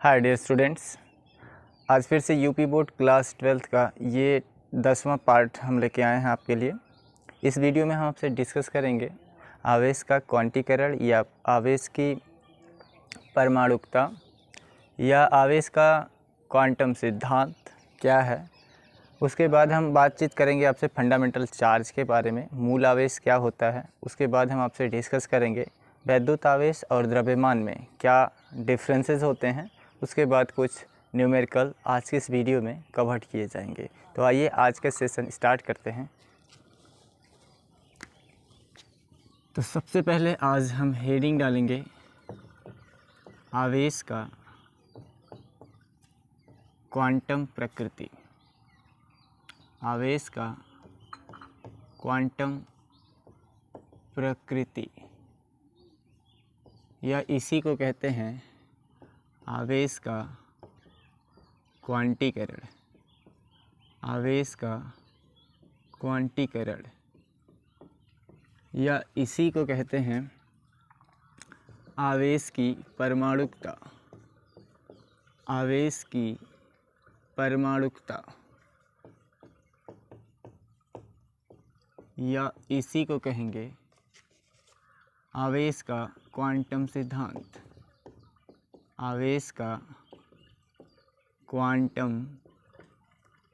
Hi dear students, आज फिर से यूपी बोर्ड क्लास 12th का ये 10वां पार्ट हम लेके आए हैं आपके लिए। इस वीडियो में हम आपसे डिस्कस करेंगे आवेश का क्वांटीकरण या आवेश की परमाणुकता या आवेश का क्वांटम सिद्धांत क्या है। उसके बाद हम बातचीत करेंगे आपसे फंडामेंटल चार्ज के बारे में, मूल आवेश क्या होता है। उसके बाद हम आपसे डिस्कस करेंगे वैद्युत आवेश और द्रव्यमान में क्या डिफरेंसेस होते हैं। उसके बाद कुछ न्यूमेरिकल आज की इस वीडियो में कवर किए जाएंगे। तो आइए आज का सेशन स्टार्ट करते हैं। तो सबसे पहले आज हम हेडिंग डालेंगे आवेश का क्वांटम प्रकृति। आवेश का क्वांटम प्रकृति या इसी को कहते हैं आवेश का क्वांटीकरण। आवेश का क्वांटीकरण या इसी को कहते हैं आवेश की परमाणुकता। आवेश की परमाणुकता या इसी को कहेंगे आवेश का क्वांटम सिद्धांत। आवेश का क्वांटम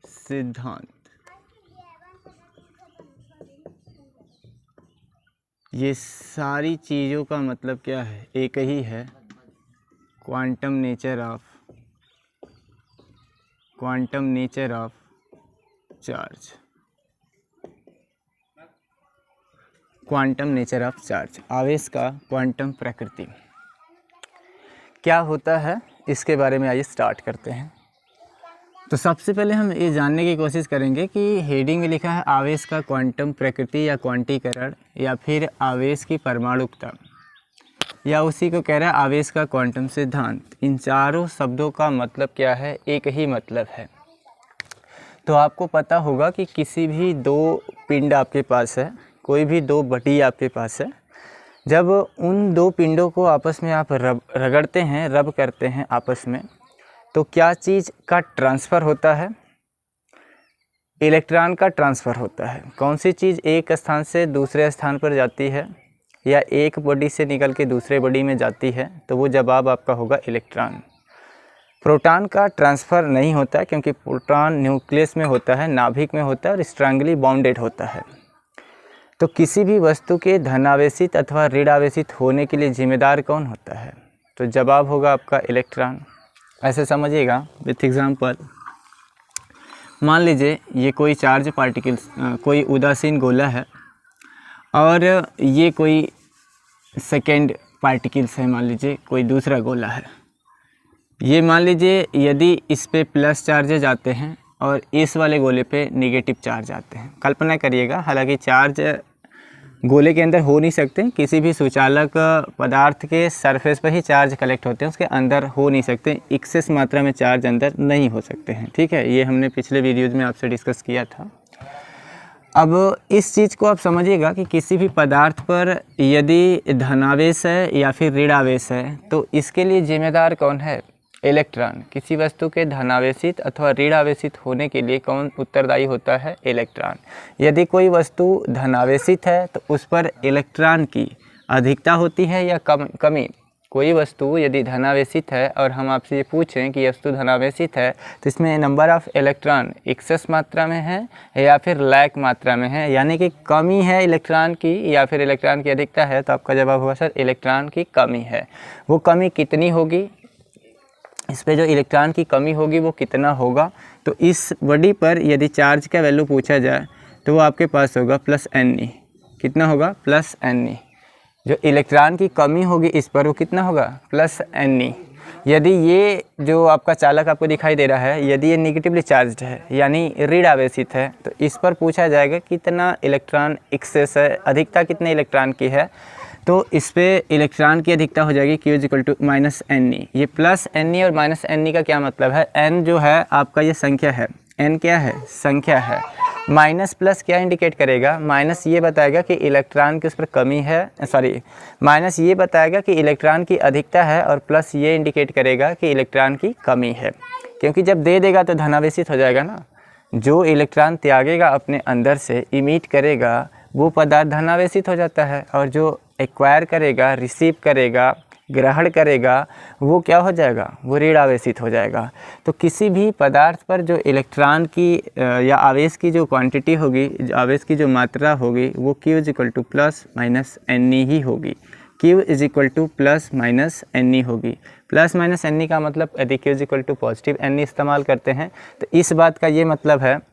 सिद्धांत। ये सारी चीज़ों का मतलब क्या है? एक ही है, quantum nature of charge. Quantum nature of charge, आवेश का क्वांटम प्रकृति क्या होता है, इसके बारे में आइए स्टार्ट करते हैं। तो सबसे पहले हम ये जानने की कोशिश करेंगे कि हेडिंग में लिखा है आवेश का क्वांटम प्रकृति या क्वांटीकरण या फिर आवेश की परमाणुकता या उसी को कह रहा है आवेश का क्वांटम सिद्धांत। इन चारों शब्दों का मतलब क्या है? एक ही मतलब है। तो आपको पता होगा कि किसी भी दो पिंड आपके पास है, कोई भी दो बटी आपके पास है, जब उन दो पिंडों को आपस में आप रगड़ते हैं, रब करते हैं आपस में, तो क्या चीज़ का ट्रांसफ़र होता है? इलेक्ट्रॉन का ट्रांसफ़र होता है। कौन सी चीज़ एक स्थान से दूसरे स्थान पर जाती है या एक बॉडी से निकल के दूसरे बॉडी में जाती है? तो वो जवाब आपका होगा इलेक्ट्रॉन। प्रोटॉन का ट्रांसफ़र नहीं होता है क्योंकि प्रोटॉन न्यूक्लियस में होता है, नाभिक में होता है और स्ट्रांगली बाउंडेड होता है। तो किसी भी वस्तु के धनावेशित अथवा ऋण आवेशित होने के लिए जिम्मेदार कौन होता है? तो जवाब होगा आपका इलेक्ट्रॉन। ऐसे समझिएगा विथ एग्जांपल, मान लीजिए ये कोई चार्ज पार्टिकल्स, कोई उदासीन गोला है और ये कोई सेकेंड पार्टिकल्स है, मान लीजिए कोई दूसरा गोला है। ये मान लीजिए यदि इस पे प्लस चार्जेज आते हैं और इस वाले गोले पे नेगेटिव चार्ज आते हैं। कल्पना करिएगा, हालांकि चार्ज गोले के अंदर हो नहीं सकते, किसी भी सुचालक पदार्थ के सरफेस पर ही चार्ज कलेक्ट होते हैं, उसके अंदर हो नहीं सकते, एक्सेस मात्रा में चार्ज अंदर नहीं हो सकते हैं। ठीक है, ये हमने पिछले वीडियोज़ में आपसे डिस्कस किया था। अब इस चीज़ को आप समझिएगा कि किसी भी पदार्थ पर यदि धनावेश है या फिर ऋण आवेश है तो इसके लिए जिम्मेदार कौन है? इलेक्ट्रॉन। किसी वस्तु के धनावेशित अथवा ऋण आवेशित होने के लिए कौन उत्तरदायी होता है? इलेक्ट्रॉन। यदि कोई वस्तु धनावेशित है तो उस पर इलेक्ट्रॉन की अधिकता होती है या कमी? कोई वस्तु यदि धनावेशित है और हम आपसे ये पूछें कि वस्तु धनावेशित है तो इसमें नंबर ऑफ इलेक्ट्रॉन एक्सेस मात्रा में है या फिर लैक मात्रा में है, यानी कि कमी है इलेक्ट्रॉन की या फिर इलेक्ट्रॉन की अधिकता है? तो आपका जवाब होगा सर इलेक्ट्रॉन की कमी है। वो कमी कितनी होगी? इस पे जो इलेक्ट्रॉन की कमी होगी वो कितना होगा? तो इस बॉडी पर यदि चार्ज का वैल्यू पूछा जाए तो वो आपके पास होगा प्लस Ne। कितना होगा? Plus Ne। जो इलेक्ट्रॉन की कमी होगी इस पर वो कितना होगा? Plus Ne। यदि ये जो आपका चालक आपको दिखाई दे रहा है, यदि ये निगेटिवली चार्ज्ड है यानी ऋण आवेशित है, तो इस पर पूछा जाएगा कितना इलेक्ट्रॉन एक्सेस है, अधिकता कितने इलेक्ट्रॉन की है। तो इस पे इलेक्ट्रॉन की अधिकता हो जाएगी Q = -Ne। ये प्लस Ne और -Ne का क्या मतलब है? n जो है आपका ये संख्या है, n क्या है? संख्या है। माइनस प्लस क्या इंडिकेट करेगा, माइनस ये बताएगा कि इलेक्ट्रॉन की उस पर कमी है, माइनस ये बताएगा कि इलेक्ट्रॉन की अधिकता है, और प्लस ये इंडिकेट करेगा कि इलेक्ट्रॉन की कमी है। क्योंकि जब दे देगा तो धनावेशित हो जाएगा ना, जो इलेक्ट्रॉन त्यागेगा अपने अंदर से, इमिट करेगा, वो पदार्थ धनावेशित हो जाता है, और जो एक्वायर करेगा, रिसीव करेगा, ग्रहण करेगा, वो क्या हो जाएगा, वो ऋणावेशित हो जाएगा। तो किसी भी पदार्थ पर जो इलेक्ट्रॉन की या आवेश की जो क्वांटिटी होगी, आवेश की जो मात्रा होगी, वो Q = प्लस माइनस NE ही होगी। Q = प्लस माइनस NE होगी। प्लस माइनस NE का मतलब यदि Q = पॉजिटिव NE इस्तेमाल करते हैं तो इस बात का ये मतलब है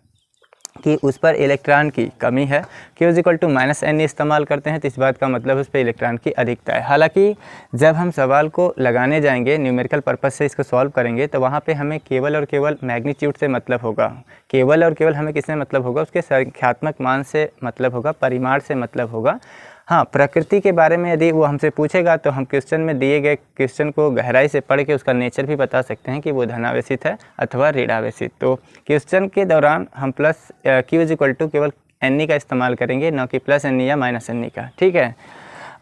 कि उस पर इलेक्ट्रॉन की कमी है। Q = माइनस NE इस्तेमाल करते हैं तो इस बात का मतलब उस पर इलेक्ट्रॉन की अधिकता है। हालांकि जब हम सवाल को लगाने जाएंगे, न्यूमेरिकल पर्पस से इसको सॉल्व करेंगे, तो वहाँ पे हमें केवल और केवल मैग्नीट्यूड से मतलब होगा। केवल और केवल हमें किससे मतलब होगा, उसके संख्यात्मक मान से मतलब होगा, परिमाण से मतलब होगा। हाँ, प्रकृति के बारे में यदि वो हमसे पूछेगा तो हम क्वेश्चन में दिए गए क्वेश्चन को गहराई से पढ़ के उसका नेचर भी बता सकते हैं कि वो धनावेशित है अथवा ऋणावेशित। तो क्वेश्चन के दौरान हम प्लस Q = केवल NE का इस्तेमाल करेंगे, न कि प्लस NE या माइनस NE का। ठीक है,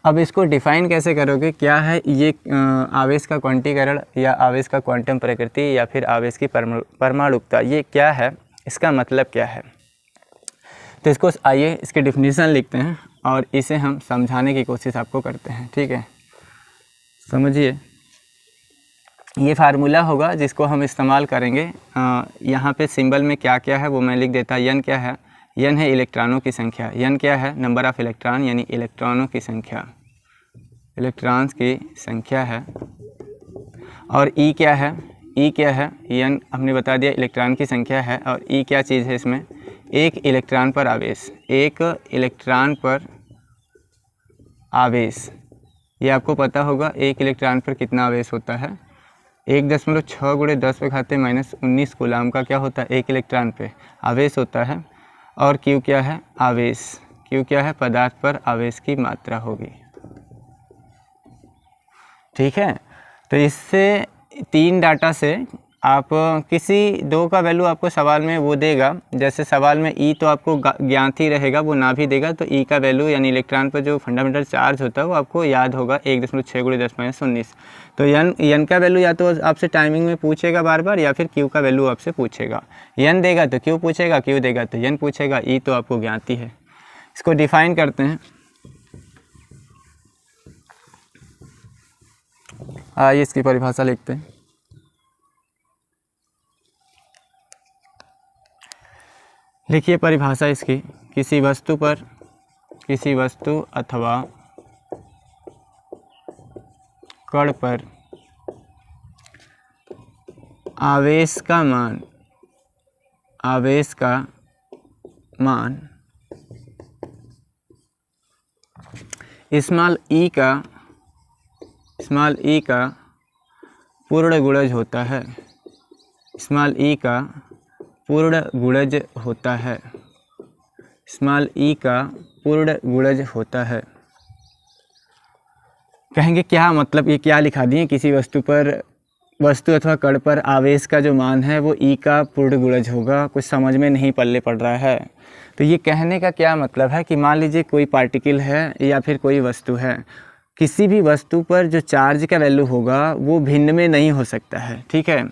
अब इसको डिफ़ाइन कैसे करोगे, क्या है ये आवेश का क्वांटीकरण या आवेश का क्वांटम प्रकृति या फिर आवेश की परमाणुकता, ये क्या है, इसका मतलब क्या है। तो इसको आइए इसकी डिफिनीसन लिखते हैं और इसे हम समझाने की कोशिश आपको करते हैं। ठीक है, समझिए, ये फार्मूला होगा जिसको हम इस्तेमाल करेंगे। यहाँ पे सिंबल में क्या क्या है वो मैं लिख देता। n क्या है, n है इलेक्ट्रॉनों की संख्या, n क्या है, नंबर ऑफ़ इलेक्ट्रॉन यानी इलेक्ट्रॉनों की संख्या, इलेक्ट्रॉन्स की संख्या है। और E क्या है, E क्या है, n हमने बता दिया इलेक्ट्रॉन की संख्या है। और E क्या चीज़ है इसमें, एक इलेक्ट्रॉन पर आवेश, एक इलेक्ट्रॉन पर आवेश। ये आपको पता होगा एक इलेक्ट्रॉन पर कितना आवेश होता है, 1.6 × 10⁻⁻19 कूलाम का क्या होता है, एक इलेक्ट्रॉन पे आवेश होता है। और Q क्या है, आवेश, Q क्या है, पदार्थ पर आवेश की मात्रा होगी। ठीक है, तो इससे 3 डाटा से आप किसी 2 का वैल्यू आपको सवाल में वो देगा। जैसे सवाल में E तो आपको ज्ञात ही रहेगा, वो ना भी देगा तो E का वैल्यू यानी इलेक्ट्रॉन पर जो फंडामेंटल चार्ज होता है वो आपको याद होगा, 1.6 × 10⁻19। तो n का वैल्यू या तो आपसे टाइमिंग में पूछेगा बार बार, या फिर Q का वैल्यू आपसे पूछेगा। n देगा तो Q पूछेगा, Q देगा तो n पूछेगा, E तो आपको ज्ञात ही है। इसको डिफाइन करते हैं। आइए इसकी परिभाषा लिखते हैं। लिखिए परिभाषा इसकी, किसी वस्तु अथवा कण पर आवेश का मान स्मॉल e का पूर्ण गुणज होता है, स्मॉल e का पूर्ण गुणज होता है, स्मॉल e का पूर्ण गुणज होता है। कहेंगे क्या मतलब, ये क्या लिखा दिए, किसी वस्तु अथवा कण पर आवेश का जो मान है वो E का पूर्ण गुणज होगा। कुछ समझ में नहीं पल्ले पड़ रहा है। तो ये कहने का क्या मतलब है कि मान लीजिए कोई पार्टिकल है या फिर कोई वस्तु है, किसी भी वस्तु पर जो चार्ज का वैल्यू होगा वो भिन्न में नहीं हो सकता है। ठीक है,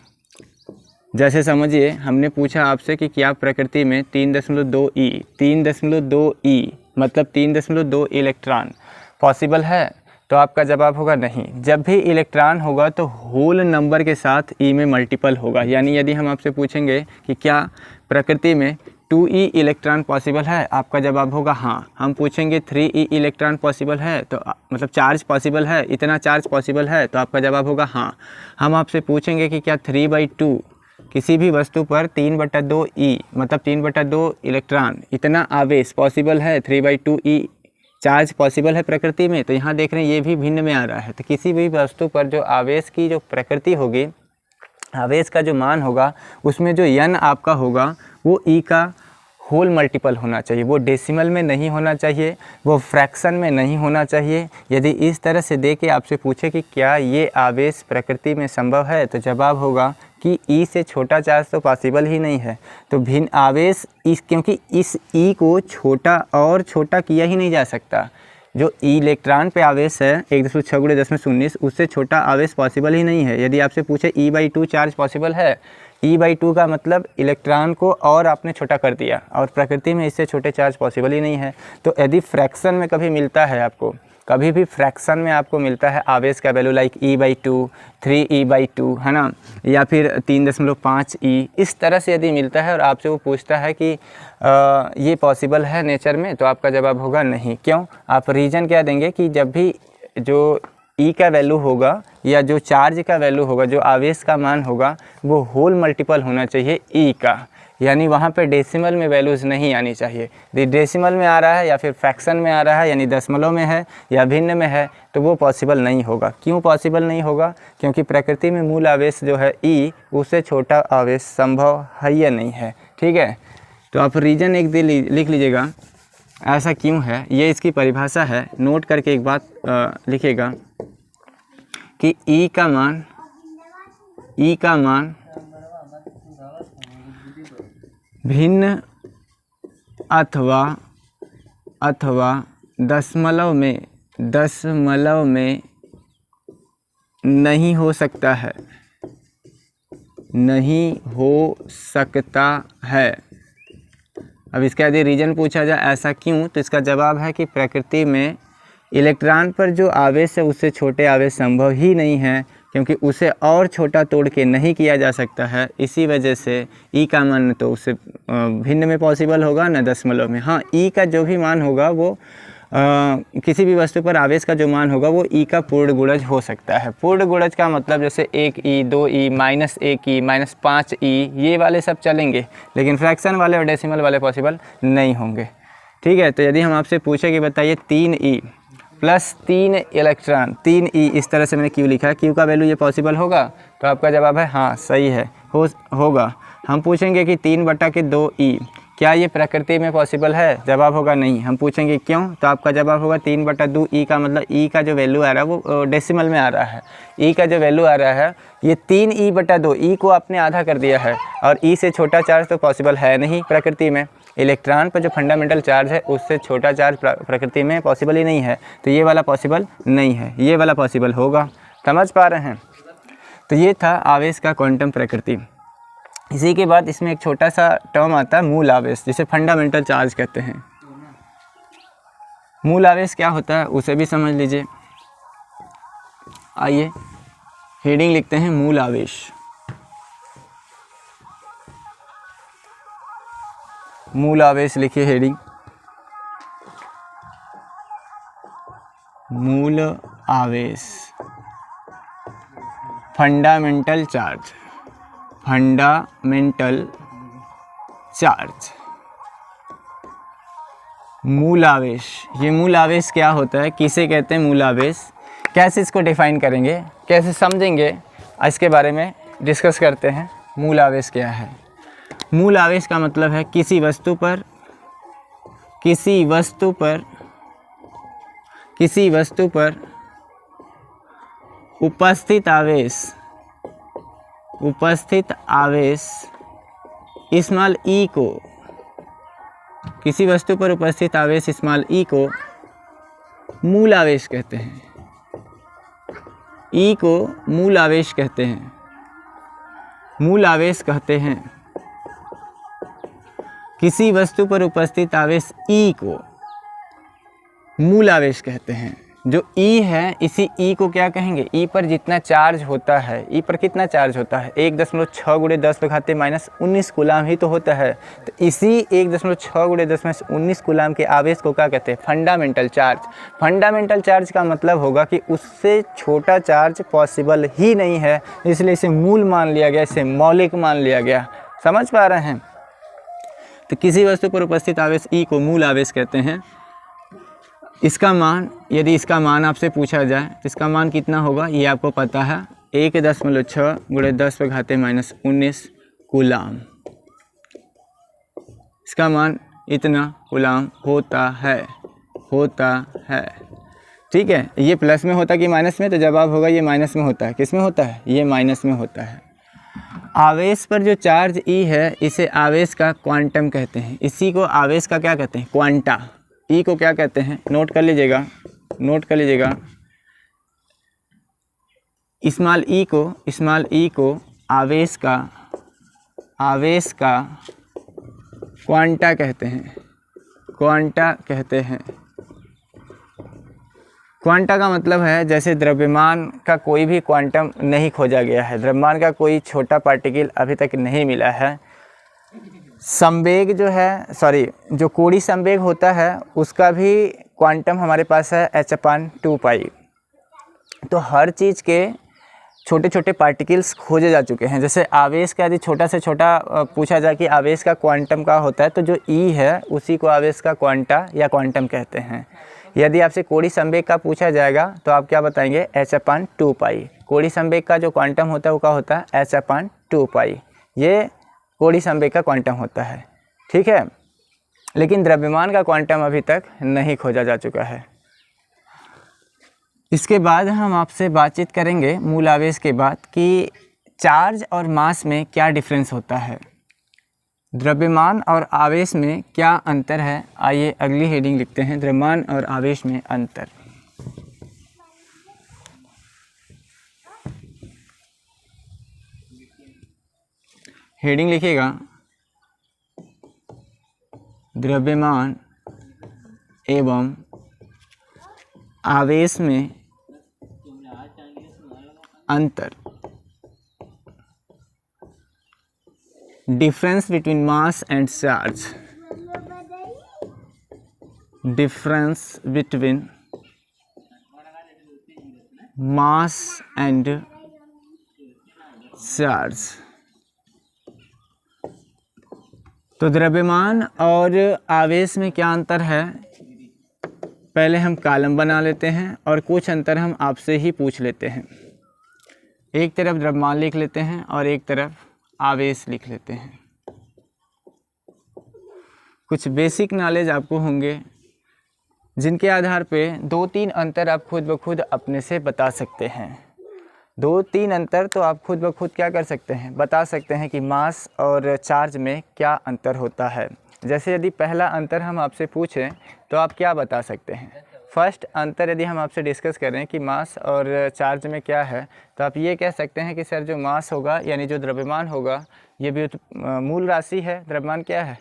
जैसे समझिए हमने पूछा आपसे कि क्या प्रकृति में 3.2 ई मतलब 3.2 इलेक्ट्रॉन पॉसिबल है, तो आपका जवाब होगा नहीं। जब भी इलेक्ट्रॉन होगा तो होल नंबर के साथ ई में मल्टीपल होगा। यानी यदि हम आपसे पूछेंगे कि क्या प्रकृति में 2e इलेक्ट्रॉन पॉसिबल है, आपका जवाब होगा हाँ। हम पूछेंगे 3e इलेक्ट्रॉन पॉसिबल है, तो मतलब चार्ज पॉसिबल है, इतना चार्ज पॉसिबल है, तो आपका जवाब होगा हाँ। हम आपसे पूछेंगे कि क्या 3/2 किसी भी वस्तु पर 3/2 ई मतलब 3/2 इलेक्ट्रॉन इतना आवेश पॉसिबल है, 3/2 ई चार्ज पॉसिबल है प्रकृति में, तो यहाँ देख रहे हैं ये भी भिन्न में आ रहा है। तो किसी भी वस्तु पर जो आवेश की जो प्रकृति होगी, आवेश का जो मान होगा, उसमें जो n आपका होगा वो e का होल मल्टीपल होना चाहिए। वो डेसिमल में नहीं होना चाहिए, वो फ्रैक्शन में नहीं होना चाहिए। यदि इस तरह से दे के आपसे पूछे कि क्या ये आवेश प्रकृति में संभव है, तो जवाब होगा कि ई से छोटा चार्ज तो पॉसिबल ही नहीं है। तो भिन्न आवेश क्योंकि इस ई को छोटा और छोटा किया ही नहीं जा सकता। जो इलेक्ट्रॉन पे आवेश है 1.6 × 10⁻19 उससे छोटा आवेश पॉसिबल ही नहीं है। यदि आपसे पूछे E/2 चार्ज पॉसिबल है, E/2 का मतलब इलेक्ट्रॉन को और आपने छोटा कर दिया, और प्रकृति में इससे छोटे चार्ज पॉसिबल ही नहीं है। तो यदि फ्रैक्शन में कभी मिलता है आपको, कभी भी फ्रैक्शन में आपको मिलता है आवेश का वैल्यू लाइक E/2, 3E/2 है ना, या फिर 3.5E, इस तरह से यदि मिलता है और आपसे वो पूछता है कि ये पॉसिबल है नेचर में, तो आपका जवाब होगा नहीं। क्यों? आप रीज़न क्या देंगे कि जब भी जो ई का वैल्यू होगा या जो चार्ज का वैल्यू होगा, जो आवेश का मान होगा, वो होल मल्टीपल होना चाहिए ई का, यानी वहाँ पे डेसिमल में वैल्यूज़ नहीं आनी चाहिए। यदि डेसिमल में आ रहा है या फिर फ्रैक्शन में आ रहा है, यानी दशमलव में है या भिन्न में है, तो वो पॉसिबल नहीं होगा। क्यों पॉसिबल नहीं होगा? क्योंकि प्रकृति में मूल आवेश जो है ई, उससे छोटा आवेश संभव है या नहीं है। ठीक है, तो आप रीज़न एक दिन लिख लीजिएगा, ऐसा क्यों है, ये इसकी परिभाषा है। नोट करके एक बात लिखिएगा कि ई का मान भिन्न अथवा दशमलव में नहीं हो सकता है, अब इसका यदि रीज़न पूछा जाए ऐसा क्यों, तो इसका जवाब है कि प्रकृति में इलेक्ट्रॉन पर जो आवेश है उससे छोटे आवेश संभव ही नहीं है, क्योंकि उसे और छोटा तोड़ के नहीं किया जा सकता है। इसी वजह से ई का मान तो उससे भिन्न में पॉसिबल होगा ना दशमलव में। हाँ, ई का जो भी मान होगा वो किसी भी वस्तु पर आवेश का जो मान होगा वो ई का पूर्ण गुणज हो सकता है। पूर्ण गुणज का मतलब जैसे 1E, 2E, -1E, -5E, ये वाले सब चलेंगे, लेकिन फ्रैक्शन वाले और डेसिमल वाले पॉसिबल नहीं होंगे। ठीक है, तो यदि हम आपसे पूछे कि बताइए 3E + 3 इलेक्ट्रॉन, 3E, इस तरह से मैंने क्यू लिखा है, क्यू का वैल्यू ये पॉसिबल होगा, तो आपका जवाब है हाँ सही है, होगा। हम पूछेंगे कि 3/2E, क्या ये प्रकृति में पॉसिबल है? जवाब होगा नहीं। हम पूछेंगे क्यों, तो आपका जवाब होगा 3/2E का मतलब ई का जो वैल्यू आ रहा है वो डेसिमल में आ रहा है। ई का जो वैल्यू आ रहा है ये 3E/2, ई को आपने आधा कर दिया है, और ई से छोटा चार्ज तो पॉसिबल है नहीं प्रकृति में। इलेक्ट्रॉन पर जो फंडामेंटल चार्ज है उससे छोटा चार्ज प्रकृति में पॉसिबल ही नहीं है, तो ये वाला पॉसिबल नहीं है, ये वाला पॉसिबल होगा। समझ पा रहे हैं? तो ये था आवेश का क्वांटम प्रकृति। इसी के बाद इसमें एक छोटा सा टर्म आता है मूल आवेश, जिसे फंडामेंटल चार्ज कहते हैं। मूल आवेश क्या होता है उसे भी समझ लीजिए। आइए हेडिंग लिखते हैं मूल आवेश। मूल आवेश लिखिए हेडिंग, मूल आवेश, फंडामेंटल चार्ज, फंडामेंटल चार्ज, मूल आवेश। ये मूल आवेश क्या होता है, किसे कहते हैं मूल आवेश, कैसे इसको डिफाइन करेंगे, कैसे समझेंगे, इसके बारे में डिस्कस करते हैं। मूल आवेश क्या है? मूल आवेश का मतलब है किसी वस्तु पर उपस्थित आवेश स्मॉल ई को, किसी वस्तु पर उपस्थित आवेश स्मॉल ई को मूल आवेश कहते हैं। ई को मूल आवेश कहते हैं। मूल आवेश कहते हैं किसी वस्तु पर उपस्थित आवेश ई को मूल आवेश कहते हैं। जो ई है, इसी ई को क्या कहेंगे, ई पर जितना चार्ज होता है, ई पर कितना चार्ज होता है, 1.6 × 10⁻19 कूलाम ही तो होता है। तो इसी 1.6 × 10⁻19 कूलाम के आवेश को क्या कहते हैं, फंडामेंटल चार्ज। फंडामेंटल चार्ज का मतलब होगा कि उससे छोटा चार्ज पॉसिबल ही नहीं है, इसलिए इसे मूल मान लिया गया, इसे मौलिक मान लिया गया। समझ पा रहे हैं? तो किसी वस्तु पर उपस्थित आवेश ई को मूल आवेश कहते हैं। इसका मान, यदि इसका मान आपसे पूछा जाए तो इसका मान कितना होगा ये आपको पता है, 1.6 × 10⁻19 कूलाम। इसका मान इतना कूलाम होता है। ठीक है, ये प्लस में होता कि माइनस में, तो जवाब होगा ये माइनस में होता है। किस में होता है? ये माइनस में होता है। आवेश पर जो चार्ज ई है इसे आवेश का क्वांटम कहते हैं। इसी को आवेश का क्या कहते हैं? क्वांटा। ई को क्या कहते हैं? नोट कर लीजिएगा, नोट कर लीजिएगा। स्मॉल ई को आवेश का क्वांटा कहते हैं, क्वांटा कहते हैं। क्वांटा का मतलब है जैसे द्रव्यमान का कोई भी क्वांटम नहीं खोजा गया है, द्रव्यमान का कोई छोटा पार्टिकल अभी तक नहीं मिला है। संवेग जो है, जो कोणीय संवेग होता है उसका भी क्वांटम हमारे पास है h/2π। तो हर चीज़ के छोटे छोटे पार्टिकल्स खोजे जा चुके हैं। जैसे आवेश का यदि छोटा से छोटा पूछा जाए कि आवेश का क्वांटम का होता है, तो जो ई है उसी को आवेश का क्वांटा या क्वांटम कहते हैं। यदि आपसे कोणीय संवेग का पूछा जाएगा तो आप क्या बताएंगे? h/2π। कोणीय संवेग का जो क्वांटम होता है वो क्या होता है? h/2π। ये कोणीय संवेग का क्वांटम होता है, ठीक है। लेकिन द्रव्यमान का क्वांटम अभी तक नहीं खोजा जा चुका है। इसके बाद हम आपसे बातचीत करेंगे मूल आवेश के बाद कि चार्ज और मास में क्या डिफरेंस होता है, द्रव्यमान और आवेश में क्या अंतर है। आइए अगली हेडिंग लिखते हैं, द्रव्यमान और आवेश में अंतर। हेडिंग लिखिएगा, द्रव्यमान एवं आवेश में अंतर। Difference between mass and charge. Difference between mass and charge. तो द्रव्यमान और आवेश में क्या अंतर है, पहले हम कॉलम बना लेते हैं और कुछ अंतर हम आपसे ही पूछ लेते हैं। एक तरफ द्रव्यमान लिख लेते हैं और एक तरफ आवेश लिख लेते हैं। कुछ बेसिक नॉलेज आपको होंगे जिनके आधार पे 2-3 अंतर आप खुद ब खुद अपने से बता सकते हैं। 2-3 अंतर तो आप खुद ब खुद क्या कर सकते हैं? बता सकते हैं कि मास और चार्ज में क्या अंतर होता है। जैसे यदि पहला अंतर हम आपसे पूछें तो आप क्या बता सकते हैं? फर्स्ट अंतर यदि हम आपसे डिस्कस करें कि मास और चार्ज में क्या है, तो आप ये कह सकते हैं कि सर जो मास होगा यानी जो द्रव्यमान होगा ये भी मूल राशि है। द्रव्यमान क्या है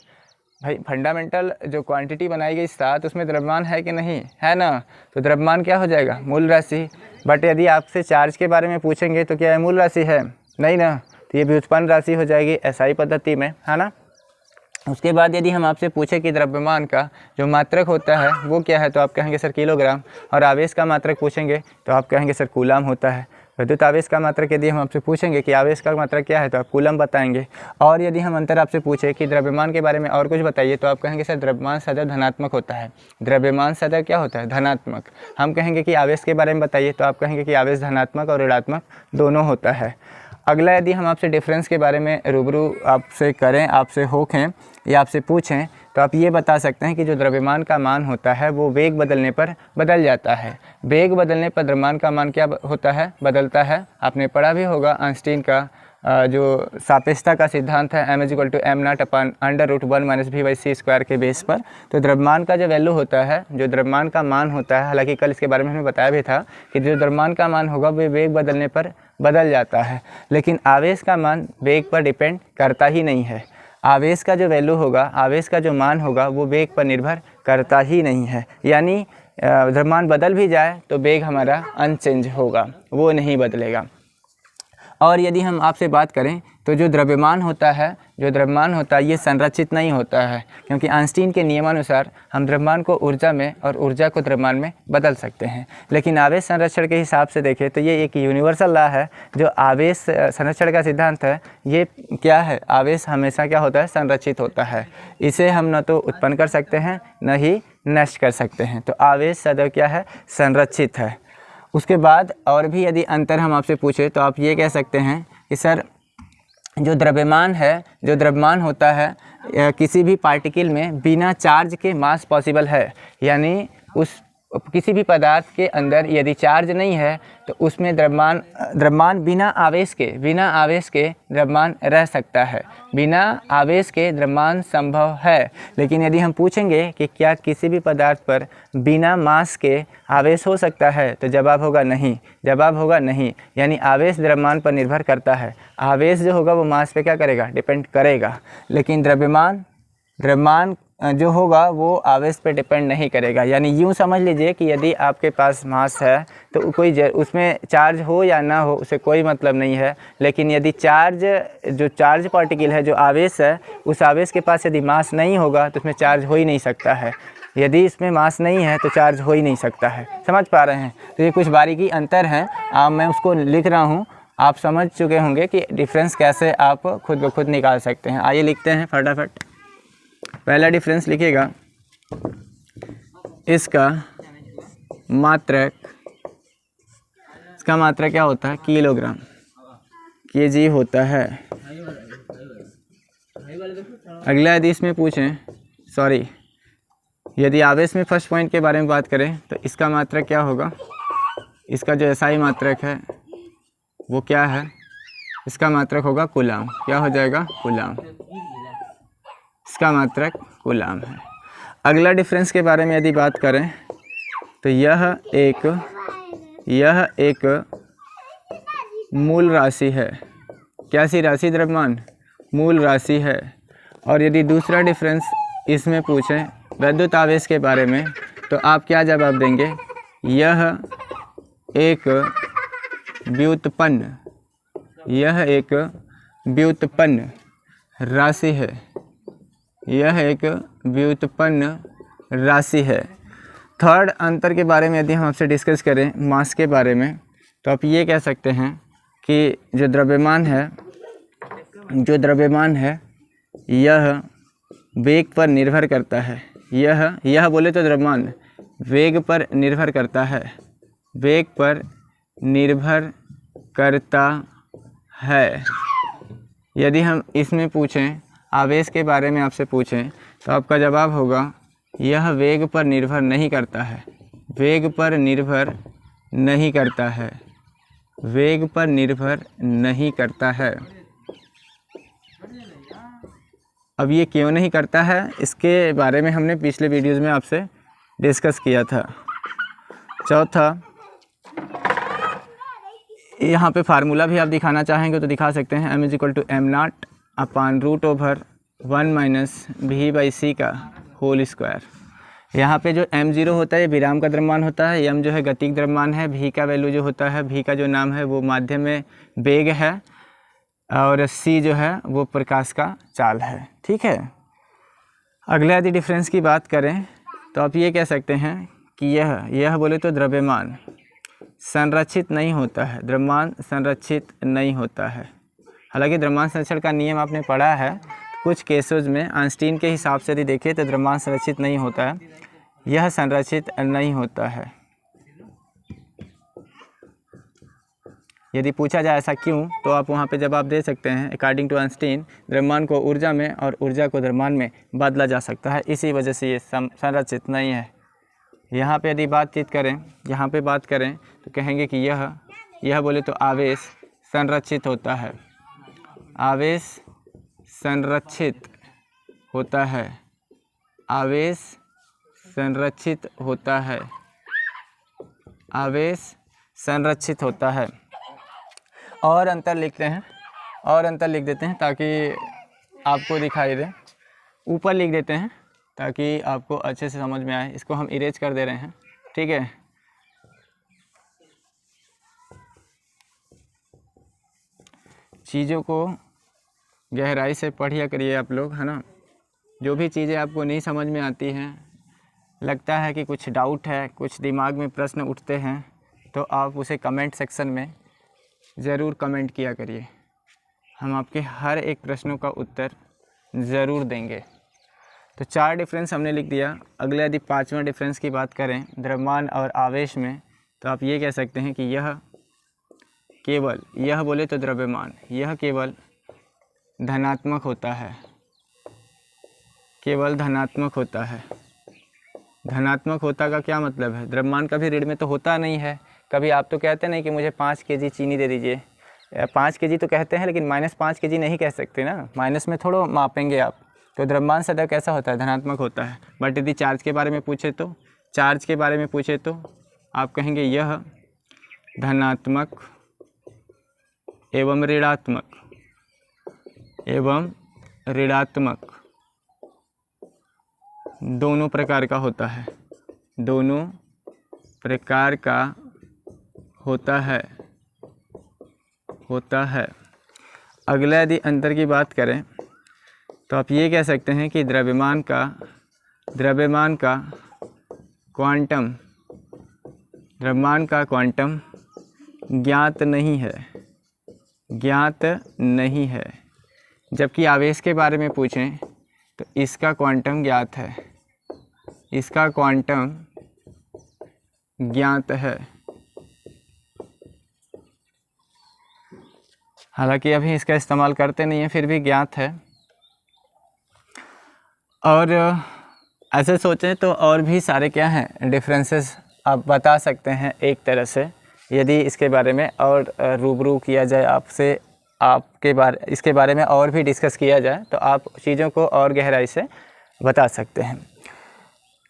भाई? फंडामेंटल जो क्वांटिटी बनाई गई 7 उसमें द्रव्यमान है कि नहीं है ना? तो द्रव्यमान क्या हो जाएगा? मूल राशि। बट यदि आपसे चार्ज के बारे में पूछेंगे तो क्या है? मूल राशि है नहीं ना, तो ये व्युत्पन्न राशि हो जाएगी एसआई पद्धति में, है ना। उसके बाद यदि हम आपसे पूछे कि द्रव्यमान का जो मात्रक होता है वो क्या है, तो आप कहेंगे सर किलोग्राम। और आवेश का मात्रक पूछेंगे तो आप कहेंगे सर कूलम होता है। विद्युत आवेश का मात्रक यदि हम आपसे पूछेंगे कि आवेश का मात्रक क्या है, तो आप कूलम बताएंगे। और यदि हम अंतर आपसे पूछे कि द्रव्यमान के बारे में और कुछ बताइए, तो आप कहेंगे सर द्रव्यमान सदैव धनात्मक होता है। द्रव्यमान सदैव क्या होता है? धनात्मक। हम कहेंगे कि आवेश के बारे में बताइए, तो आप कहेंगे कि आवेश धनात्मक और ऋणात्मक दोनों होता है। अगला यदि हम आपसे डिफरेंस के बारे में रूबरू आपसे करें, आपसे होखें या आपसे पूछें, तो आप ये बता सकते हैं कि जो द्रव्यमान का मान होता है वो वेग बदलने पर बदल जाता है। वेग बदलने पर द्रव्यमान का मान क्या होता है? बदलता है। आपने पढ़ा भी होगा आइंस्टीन का जो सापेक्षता का सिद्धांत है m = m0/√1 - v/c² के बेस पर। तो द्रव्यमान का जो वैल्यू होता है, जो द्रव्यमान का मान होता है, हालांकि कल इसके बारे में हमें बताया भी था कि जो द्रव्यमान का मान होगा वो वेग बदलने पर बदल जाता है। लेकिन आवेश का मान वेग पर डिपेंड करता ही नहीं है। आवेश का जो वैल्यू होगा, आवेश का जो मान होगा वो वेग पर निर्भर करता ही नहीं है। यानी द्रव्यमान बदल भी जाए तो वेग हमारा अनचेंज होगा, वो नहीं बदलेगा। और यदि हम आपसे बात करें तो जो द्रव्यमान होता है ये संरक्षित नहीं होता है, क्योंकि आइंस्टीन के नियमानुसार हम द्रव्यमान को ऊर्जा में और ऊर्जा को द्रव्यमान में बदल सकते हैं। लेकिन आवेश संरक्षण के हिसाब से देखें तो ये एक यूनिवर्सल लॉ है। जो आवेश संरक्षण का सिद्धांत है ये क्या है? आवेश हमेशा क्या होता है? संरक्षित होता है। इसे हम न तो उत्पन्न कर सकते हैं न ही नष्ट कर सकते हैं। तो आवेश सदैव क्या है? संरक्षित है। उसके बाद और भी यदि अंतर हम आपसे पूछे तो आप ये कह सकते हैं कि सर जो द्रव्यमान होता है किसी भी पार्टिकल में बिना चार्ज के मास पॉसिबल है। यानी उस किसी भी पदार्थ के अंदर यदि चार्ज नहीं है तो उसमें द्रव्यमान बिना आवेश के द्रव्यमान रह सकता है। बिना आवेश के द्रव्यमान संभव है। लेकिन यदि हम पूछेंगे कि क्या किसी भी पदार्थ पर बिना मास के आवेश हो सकता है, तो जवाब होगा नहीं। जवाब होगा नहीं, यानी आवेश द्रव्यमान पर निर्भर करता है। आवेश जो होगा वो मास पे क्या करेगा, डिपेंड करेगा। लेकिन द्रव्यमान जो होगा वो आवेश पे डिपेंड नहीं करेगा। यानी यूँ समझ लीजिए कि यदि आपके पास मास है तो उसमें चार्ज हो या ना हो उसे कोई मतलब नहीं है। लेकिन यदि जो चार्ज पार्टिकल है, जो आवेश है, उस आवेश के पास यदि मास नहीं होगा तो उसमें चार्ज हो ही नहीं सकता है। यदि इसमें मास नहीं है तो चार्ज हो ही नहीं सकता है। समझ पा रहे हैं? तो ये कुछ बारीकी अंतर हैं, मैं उसको लिख रहा हूँ, आप समझ चुके होंगे कि डिफरेंस कैसे आप खुद ब खुद निकाल सकते हैं। आइए लिखते हैं फटाफट। पहला डिफरेंस लिखिएगा, इसका मात्रक क्या होता है, किलोग्राम, केजी होता है। अगला यदि इसमें पूछें, यदि आवेश में फर्स्ट पॉइंट के बारे में बात करें तो इसका मात्रक क्या होगा, इसका जो एसआई मात्रक है वो क्या है, इसका मात्रक होगा कूलाम। क्या हो जाएगा, कूलाम। इसका मात्रक कूलाम है। अगला डिफरेंस के बारे में यदि बात करें तो यह एक मूल राशि है। क्या सी राशि, द्रव्यमान, मूल राशि है। और यदि दूसरा डिफरेंस इसमें पूछें विद्युत आवेश के बारे में तो आप क्या जवाब देंगे, यह एक व्युत्पन्न राशि है। यह एक व्युत्पन्न राशि है। थर्ड अंतर के बारे में यदि हम आपसे डिस्कस करें मास के बारे में तो आप ये कह सकते हैं कि जो द्रव्यमान है यह वेग पर निर्भर करता है। यह बोले तो द्रव्यमान वेग पर निर्भर करता है। वेग पर निर्भर करता है। यदि हम इसमें पूछें, आवेश के बारे में आपसे पूछें तो आपका जवाब होगा यह वेग पर निर्भर नहीं करता है। वेग पर निर्भर नहीं करता है। वेग पर निर्भर नहीं करता है। अब ये क्यों नहीं करता है, इसके बारे में हमने पिछले वीडियोज़ में आपसे डिस्कस किया था। चौथा, यहाँ पे फार्मूला भी आप दिखाना चाहेंगे तो दिखा सकते हैं। m = m0 अपान √1 - v/c का होल स्क्वायर। यहाँ पे जो m0 होता है ये विराम का द्रव्यमान होता है, m जो है गतिक द्रव्यमान है, v का वैल्यू जो होता है, v का जो नाम है वो माध्यम में वेग है, और c जो है वो प्रकाश का चाल है। ठीक है। अगला यदि डिफरेंस की बात करें तो आप ये कह सकते हैं कि यह बोले तो द्रव्यमान संरक्षित नहीं होता है। द्रव्यमान संरक्षित नहीं होता है। हालांकि द्रव्यमान संरक्षण का नियम आपने पढ़ा है। कुछ केसेस में आइंस्टीन के हिसाब से यदि देखें तो द्रव्यमान संरक्षित नहीं होता है। यह संरक्षित नहीं होता है। यदि पूछा जाए ऐसा क्यों तो आप वहाँ पे जवाब दे सकते हैं, अकॉर्डिंग टू आइंस्टीन द्रव्यमान को ऊर्जा में और ऊर्जा को द्रव्यमान में बदला जा सकता है, इसी वजह से ये संरक्षित नहीं है। यहाँ पे यदि बात करें तो कहेंगे कि यह बोले तो आवेश संरक्षित होता है। आवेश संरक्षित होता है। आवेश संरक्षित होता है। आवेश संरक्षित होता है। और अंतर लिख देते हैं ताकि आपको दिखाई दे। ऊपर लिख देते हैं ताकि आपको अच्छे से समझ में आए। इसको हम इरेज कर दे रहे हैं। ठीक है। चीज़ों को गहराई से पढ़िया करिए आप लोग, है ना। जो भी चीज़ें आपको नहीं समझ में आती हैं, लगता है कि कुछ डाउट है, कुछ दिमाग में प्रश्न उठते हैं, तो आप उसे कमेंट सेक्शन में ज़रूर कमेंट किया करिए। हम आपके हर एक प्रश्नों का उत्तर ज़रूर देंगे। तो 4 डिफरेंस हमने लिख दिया। अगला यदि 5वां डिफरेंस की बात करें द्रव्यमान और आवेश में तो आप ये कह सकते हैं कि यह बोले तो द्रव्यमान यह केवल धनात्मक होता है। केवल धनात्मक होता है। धनात्मक होता का क्या मतलब है? द्रव्यमान कभी ऋण में तो होता नहीं है। कभी आप तो कहते नहीं कि मुझे 5 केजी चीनी दे दीजिए, 5 केजी तो कहते हैं, लेकिन -5 केजी नहीं कह सकते ना, माइनस में थोड़ा मापेंगे आप। तो द्रव्यमान सदैव कैसा होता है? धनात्मक होता है। बट यदि चार्ज के बारे में पूछे तो, चार्ज के बारे में पूछे तो आप कहेंगे यह धनात्मक एवं ऋणात्मक दोनों प्रकार का होता है, दोनों प्रकार का होता है। अगला यदि अंतर की बात करें तो आप ये कह सकते हैं कि द्रव्यमान का क्वांटम ज्ञात नहीं है, जबकि आवेश के बारे में पूछें तो इसका क्वांटम ज्ञात है, हालांकि अभी इसका इस्तेमाल करते नहीं हैं, फिर भी ज्ञात है। और ऐसे सोचें तो और भी सारे क्या हैं डिफरेंसेस आप बता सकते हैं एक तरह से। यदि इसके बारे में और रूबरू किया जाए आपसे, इसके बारे में और भी डिस्कस किया जाए तो आप चीज़ों को और गहराई से बता सकते हैं।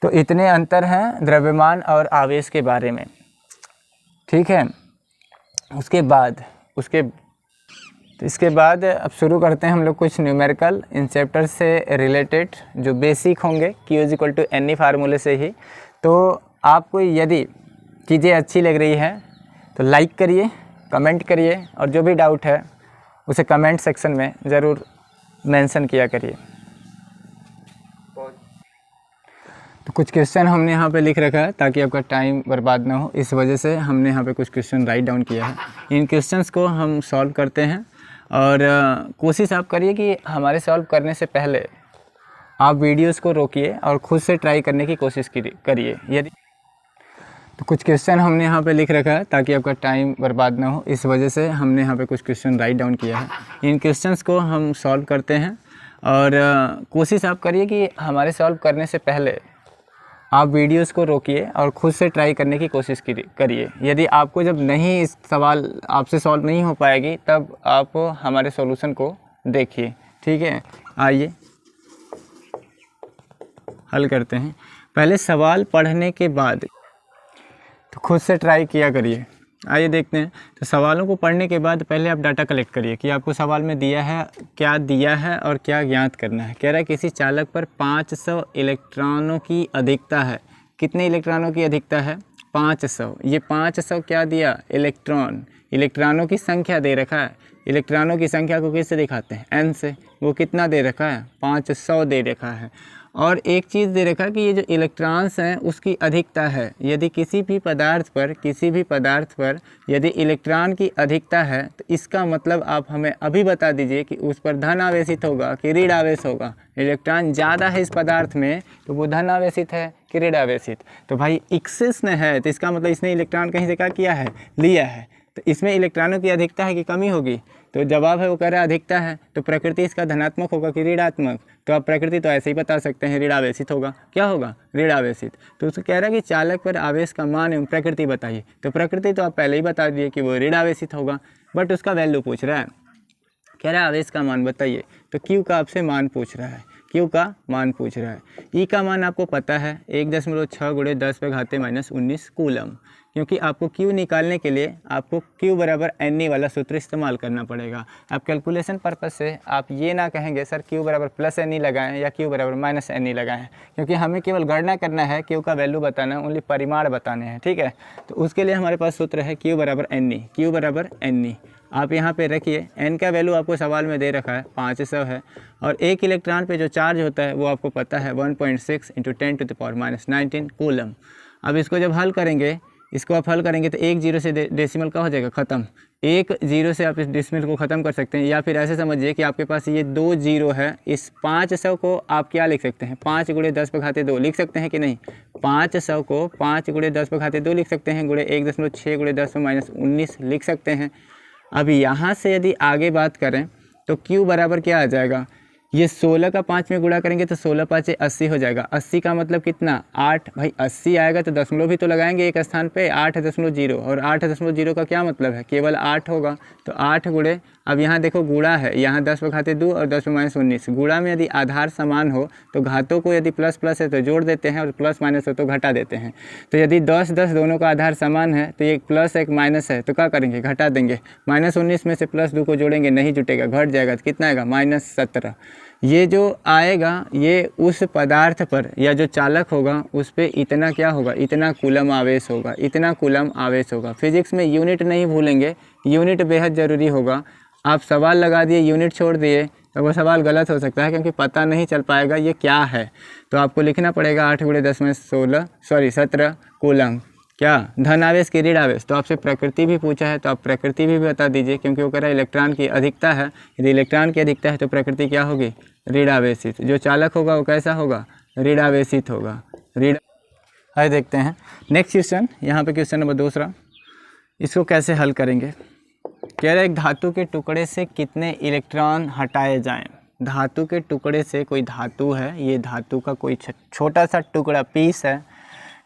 तो इतने अंतर हैं द्रव्यमान और आवेश के बारे में, ठीक है। इसके बाद अब शुरू करते हैं हम लोग कुछ न्यूमेरिकल इन चैप्टर से रिलेटेड जो बेसिक होंगे, Q = NE फार्मूले से ही। तो आपको यदि चीज़ें अच्छी लग रही है तो लाइक करिए, कमेंट करिए, और जो भी डाउट है उसे कमेंट सेक्शन में ज़रूर मेंशन किया करिए। तो कुछ क्वेश्चन हमने यहाँ पे लिख रखा है ताकि आपका टाइम बर्बाद ना हो, इस वजह से हमने यहाँ पे कुछ क्वेश्चन राइट डाउन किया है। इन क्वेश्चंस को हम सॉल्व करते हैं, और कोशिश आप करिए कि हमारे सॉल्व करने से पहले आप वीडियोस को रोकिए और खुद से ट्राई करने की कोशिश करिए। यदि तो कुछ क्वेश्चन हमने यहाँ पे लिख रखा है ताकि आपका टाइम बर्बाद ना हो, इस वजह से हमने यहाँ पे कुछ क्वेश्चन राइट डाउन किया है। इन क्वेश्चंस को हम सॉल्व करते हैं, और कोशिश आप करिए कि हमारे सॉल्व करने से पहले आप वीडियोस को रोकिए और खुद से ट्राई करने की कोशिश करिए। यदि आपको जब नहीं इस सवाल आपसे सॉल्व नहीं हो पाएगी तब आप हमारे सॉल्यूशन को देखिए, ठीक है। आइए हल करते हैं। पहले सवाल पढ़ने के बाद तो खुद से ट्राई किया करिए। आइए देखते हैं। तो सवालों को पढ़ने के बाद पहले आप डाटा कलेक्ट करिए कि आपको सवाल में दिया है, क्या दिया है और क्या ज्ञात करना है। कह रहा है किसी चालक पर 500 इलेक्ट्रॉनों की अधिकता है। कितने इलेक्ट्रॉनों की अधिकता है? 500। ये 500 क्या दिया? इलेक्ट्रॉनों की संख्या दे रखा है। इलेक्ट्रॉनों की संख्या को किससे दिखाते हैं? n से। वो कितना दे रखा है? 500 दे रखा है। और एक चीज़ दे रखा कि ये जो इलेक्ट्रॉन्स हैं उसकी अधिकता है। यदि किसी भी पदार्थ पर यदि इलेक्ट्रॉन की अधिकता है तो इसका मतलब आप हमें अभी बता दीजिए कि उस पर धन आवेशित होगा कि ऋण आवेश होगा। इलेक्ट्रॉन ज़्यादा है इस पदार्थ में तो वो धन आवेशित है कि ऋण आवेशित। तो भाई एक्सेस में है तो इसका मतलब इसने इलेक्ट्रॉन कहीं से क्या किया है? लिया है। तो इसमें इलेक्ट्रॉनों की अधिकता है कि कमी होगी? तो जवाब है वो कह रहा है अधिकता है। तो प्रकृति इसका धनात्मक होगा कि ऋणात्मक? तो आप प्रकृति तो ऐसे ही बता सकते हैं, ऋण आवेशित होगा। क्या होगा? ऋण आवेशित। तो उसको कह रहा है कि चालक पर आवेश का मान एवं प्रकृति बताइए। तो प्रकृति तो आप पहले ही बता दिए कि वो ऋण आवेशित होगा, बट उसका वैल्यू पूछ रहा है। कह रहा है आवेश का मान बताइए। तो Q का आपसे मान पूछ रहा है, Q का मान पूछ रहा है। E का मान आपको पता है 1.6 × 10⁻⁻19 कूलम, क्योंकि आपको Q निकालने के लिए आपको Q = NE वाला सूत्र इस्तेमाल करना पड़ेगा। अब कैलकुलेशन पर्पस से आप ये ना कहेंगे सर Q = +NE लगाएं या Q = -NE लगाएं, क्योंकि हमें केवल गणना करना है, Q का वैल्यू बताना है, ओनली परिमाण बताने हैं, ठीक है। तो उसके लिए हमारे पास सूत्र है Q = NE। Q = NE आप यहाँ पे रखिए। n का वैल्यू आपको सवाल में दे रखा है 500 है, और एक इलेक्ट्रॉन पे जो चार्ज होता है वो आपको पता है 1.6 × 10⁻⁻19 कूलम। अब इसको जब हल करेंगे, इसको आप हल करेंगे तो 1 0 से डेसिमल का हो जाएगा ख़त्म। 1 0 से आप इस डेसिमल को ख़त्म कर सकते हैं, या फिर ऐसे समझिए कि आपके पास ये 2 0 है। इस 500 को आप क्या लिख सकते हैं? 5 × 10⁻2 लिख सकते हैं कि नहीं? 500 को 5 × 10⁻2 लिख सकते हैं, × 1.6 × 10⁻19 लिख सकते हैं। अब यहाँ से यदि आगे बात करें तो Q बराबर क्या आ जाएगा? ये 16 का 5 में गुणा करेंगे तो 16 5 80 हो जाएगा। 80 का मतलब कितना 8, भाई 80 आएगा तो दशमलव भी तो लगाएंगे एक स्थान पे 8.0 और 8.0 का क्या मतलब है केवल 8 होगा। तो 8 गुणे, अब यहाँ देखो गुणा है, यहाँ 10/2 और 10⁻19। गुणा में यदि आधार समान हो तो घातों को यदि प्लस प्लस है तो जोड़ देते हैं और प्लस माइनस हो तो घटा देते हैं। तो यदि 10 10 दोनों का आधार समान है तो एक प्लस एक माइनस है तो क्या करेंगे घटा देंगे। -19 में से +2 को जोड़ेंगे नहीं जुटेगा, घट जाएगा तो कितना आएगा -17। ये जो आएगा ये उस पदार्थ पर या जो चालक होगा उस पर इतना क्या होगा, इतना कूलम आवेश होगा, इतना कूलम आवेश होगा। फिजिक्स में यूनिट नहीं भूलेंगे, यूनिट बेहद ज़रूरी होगा। आप सवाल लगा दिए यूनिट छोड़ दिए तो वो सवाल गलत हो सकता है क्योंकि पता नहीं चल पाएगा ये क्या है। तो आपको लिखना पड़ेगा 8 × 10 में 17 कूलम क्या धन आवेश की ऋण आवेश। तो आपसे प्रकृति भी पूछा है तो आप प्रकृति भी बता दीजिए क्योंकि वो कह रहा है इलेक्ट्रॉन की अधिकता है। यदि इलेक्ट्रॉन की अधिकता है तो प्रकृति क्या होगी, ऋण आवेशित। जो चालक होगा वो कैसा होगा, ऋण आवेशित होगा, ऋण। आइए देखते हैं नेक्स्ट क्वेश्चन। यहाँ पे क्वेश्चन नंबर 2, इसको कैसे हल करेंगे। कह रहा है एक धातु के टुकड़े से कितने इलेक्ट्रॉन हटाए जाएं। धातु के टुकड़े से, कोई धातु है, ये धातु का कोई छोटा सा टुकड़ा पीस है।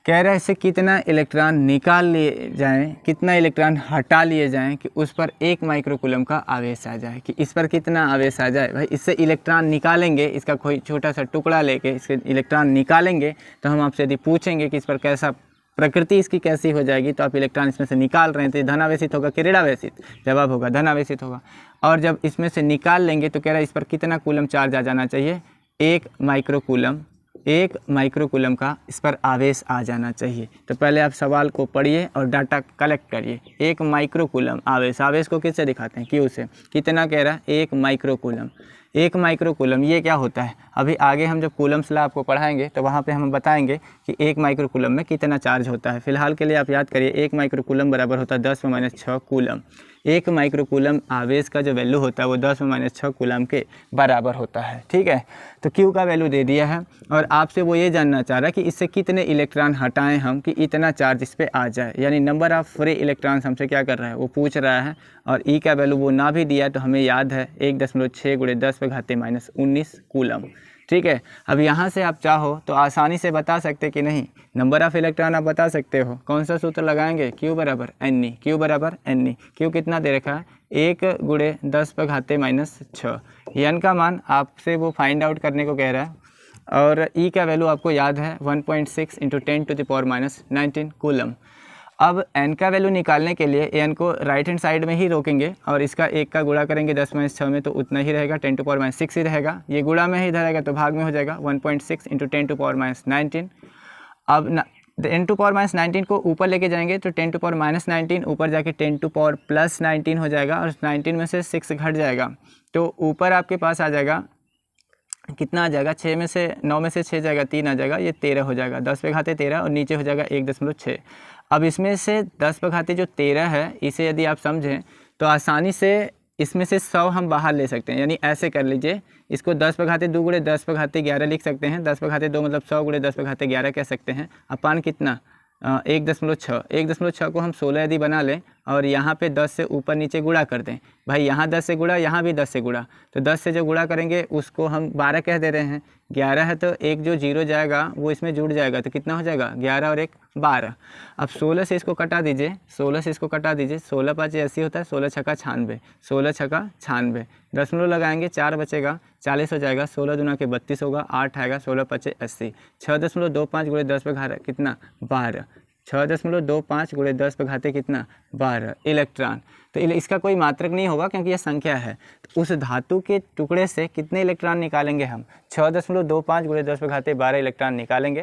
कह रहा है इससे कितना इलेक्ट्रॉन निकाल लिए जाएं, कितना इलेक्ट्रॉन हटा लिए जाएं कि उस पर 1 माइक्रोकूलम का आवेश आ जाए, कि इस पर कितना आवेश आ जाए। भाई इससे इलेक्ट्रॉन निकालेंगे, इसका कोई छोटा सा टुकड़ा लेके इसके इलेक्ट्रॉन निकालेंगे तो हम आपसे यदि पूछेंगे कि इस पर कैसा प्रकृति इसकी कैसी हो जाएगी तो आप इलेक्ट्रॉन इसमें से निकाल रहे हैं तो ये धनावेशित होगा कि ऋणावेशित। जवाब होगा धनावेशित होगा। और जब इसमें से निकाल लेंगे तो कह रहा है इस पर कितना कूलम चार्ज आ जाना चाहिए, 1 माइक्रोकूलम, 1 माइक्रोकूलम का इस पर आवेश आ जाना चाहिए। तो पहले आप सवाल को पढ़िए और डाटा कलेक्ट करिए। 1 माइक्रोकूलम आवेश, आवेश को किससे दिखाते हैं, क्यू से। कितना कह रहा है 1 माइक्रोकूलम। 1 माइक्रोकूलम ये क्या होता है, अभी आगे हम जब कूलम्स लॉ आपको पढ़ाएंगे तो वहाँ पे हम बताएंगे कि 1 माइक्रोकूलम में कितना चार्ज होता है। फिलहाल के लिए आप याद करिए 1 माइक्रोकूलम बराबर होता है 10⁻6 कूलम। 1 माइक्रोकूलम आवेश का जो वैल्यू होता है वो 10⁻6 कूलम के बराबर होता है। ठीक है, तो क्यू का वैल्यू दे दिया है और आपसे वो ये जानना चाह रहा है कि इससे कितने इलेक्ट्रॉन हटाएं हम कि इतना चार्ज इस पर आ जाए, यानी नंबर ऑफ फ्री इलेक्ट्रॉन्स हमसे क्या कर रहा है, वो पूछ रहा है। और ई का वैल्यू वो ना भी दिया तो हमें याद है 1.6 × 10⁻19 कूलम। ठीक है, अब यहाँ से आप चाहो तो आसानी से बता सकते कि नहीं, नंबर ऑफ इलेक्ट्रॉन आप बता सकते हो। कौन सा सूत्र लगाएंगे, Q बराबर NE। Q बराबर NE, Q कितना दे रखा है 1 × 10⁻6। N का मान आपसे वो फाइंड आउट करने को कह रहा है और E का वैल्यू आपको याद है 1.6 × 10⁻19 कूलम। अब n का वैल्यू निकालने के लिए n को राइट हैंड साइड में ही रोकेंगे और इसका 1 का गुणा करेंगे 10⁻6 में तो उतना ही रहेगा, 10⁻6 ही रहेगा। ये गुणा में ही इधर रहेगा तो भाग में हो जाएगा 1.6 × 10⁻19। अब 10⁻19 को ऊपर लेके जाएंगे तो 10⁻19 ऊपर जाके 10⁻+19 हो जाएगा और 19 में से 6 घट जाएगा तो ऊपर आपके पास आ जाएगा कितना आ जाएगा, 6 में से 9 में से 6 जाएगा, 3 आ जाएगा, ये 13 हो जाएगा। 10⁻13 और नीचे हो जाएगा 1.6। अब इसमें से 10⁻13 जो 13 है इसे यदि आप समझें तो आसानी से इसमें से 100 हम बाहर ले सकते हैं, यानी ऐसे कर लीजिए इसको 10⁻2 × 10⁻11 लिख सकते हैं। 10⁻2 मतलब 100 × 10⁻11 कह सकते हैं। अपान कितना 1.6। 1.6 को हम 16 यदि बना लें और यहाँ पे 10 से ऊपर नीचे गुणा कर दें, भाई यहाँ 10 से गुणा, यहाँ भी 10 से गुणा, तो 10 से जो गुणा करेंगे उसको हम 12 कह दे रहे हैं। 11 है तो एक जो 0 जाएगा वो इसमें जुड़ जाएगा तो कितना हो जाएगा 11 और 1 12। अब 16 से इसको कटा दीजिए, 16 से इसको कटा दीजिए, 16 5 80 होता है, 16 छक्का 96, 16 छक्का 96, दशमलव लगाएंगे 4 बचेगा, 40 हो जाएगा, 16 दूना के 32 होगा, 8 आएगा, 16 5 80, 6.25 × 10⁻11 कितना 12, 6.25 × 10⁻11 कितना 12 इलेक्ट्रॉन। तो इसका कोई मात्रक नहीं होगा क्योंकि यह संख्या है। तो उस धातु के टुकड़े से कितने इलेक्ट्रॉन निकालेंगे हम, 6.25 × 10⁻12 इलेक्ट्रॉन निकालेंगे।